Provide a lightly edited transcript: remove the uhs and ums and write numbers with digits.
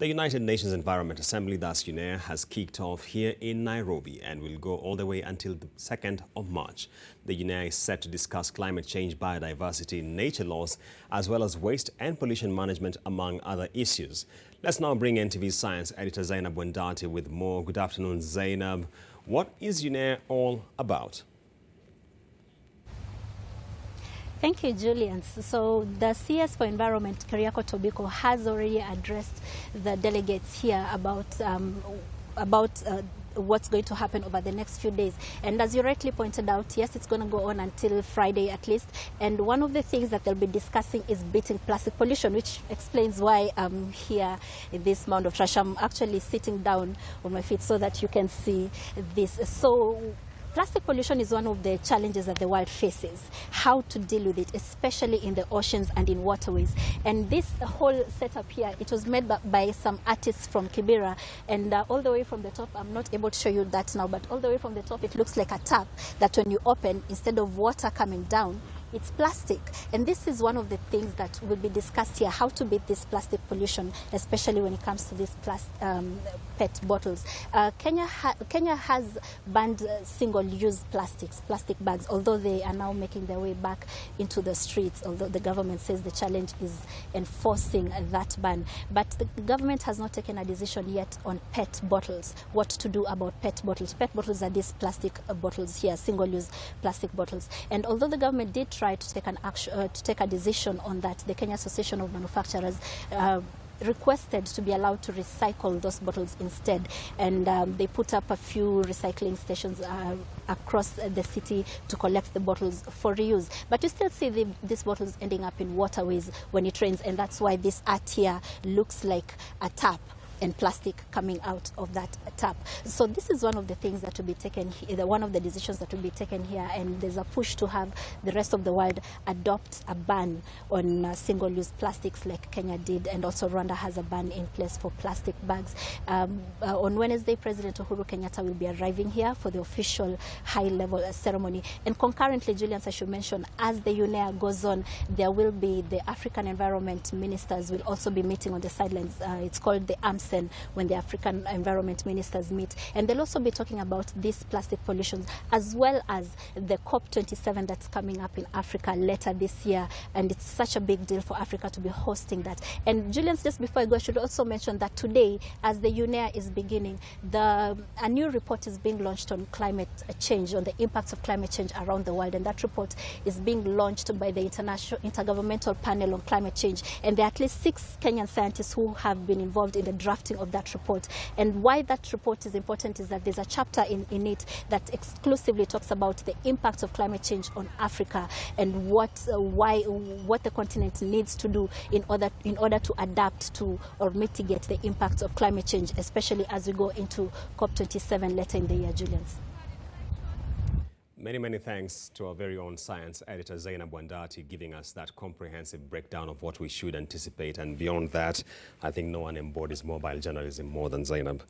The United Nations Environment Assembly, thus UNEA, has kicked off here in Nairobi and will go all the way until the 2nd of March. The UNEA is set to discuss climate change, biodiversity, nature laws, as well as waste and pollution management, among other issues. Let's now bring NTV's science editor Zainab Wendati with more. Good afternoon, Zainab. What is UNEA all about? Thank you, Julian. So the CS for Environment, Keriako Tobiko, has already addressed the delegates here about what's going to happen over the next few days. And as you rightly pointed out, yes, it's going to go on until Friday at least. And one of the things that they'll be discussing is beating plastic pollution, which explains why I'm here in this mound of trash. I'm actually sitting down on my feet so that you can see this. So plastic pollution is one of the challenges that the world faces. How to deal with it, especially in the oceans and in waterways. And this whole setup here, it was made by some artists from Kibera. And all the way from the top, I'm not able to show you that now, but all the way from the top, it looks like a tap that when you open, instead of water coming down, it's plastic. And this is one of the things that will be discussed here, how to beat this plastic pollution, especially when it comes to these PET bottles. Kenya has banned single-use plastic bags, although they are now making their way back into the streets, although the government says the challenge is enforcing that ban. But the government has not taken a decision yet on PET bottles, what to do about PET bottles. PET bottles are these plastic bottles here, single-use plastic bottles. And although the government did try to take a decision on that, the Kenya Association of Manufacturers requested to be allowed to recycle those bottles instead, and they put up a few recycling stations across the city to collect the bottles for reuse. But you still see these bottles ending up in waterways when it rains, and that's why this art here looks like a tap and plastic coming out of that tap. So this is one of the things that will be taken here, one of the decisions that will be taken here, and there's a push to have the rest of the world adopt a ban on single-use plastics like Kenya did, and also Rwanda has a ban in place for plastic bags. On Wednesday, President Uhuru Kenyatta will be arriving here for the official high-level ceremony. And concurrently, Julian, I should mention, as the UNEA goes on, there will be the African environment ministers will also be meeting on the sidelines. It's called the AMS, when the African environment ministers meet, and they'll also be talking about these plastic pollutions, as well as the COP27 that's coming up in Africa later this year. And it's such a big deal for Africa to be hosting that. And Julian, just before I go, I should also mention that today, as the UNEA is beginning, a new report is being launched on climate change, on the impacts of climate change around the world. And that report is being launched by the Intergovernmental Panel on Climate Change. And there are at least 6 Kenyan scientists who have been involved in the drafting of that report. And why that report is important is that there's a chapter in it that exclusively talks about the impacts of climate change on Africa and what the continent needs to do in order to adapt to or mitigate the impacts of climate change, especially as we go into COP27 later in the year, Julian. Many thanks to our very own science editor Zainab Wendati giving us that comprehensive breakdown of what we should anticipate. And beyond that, I think no one embodies mobile journalism more than Zainab.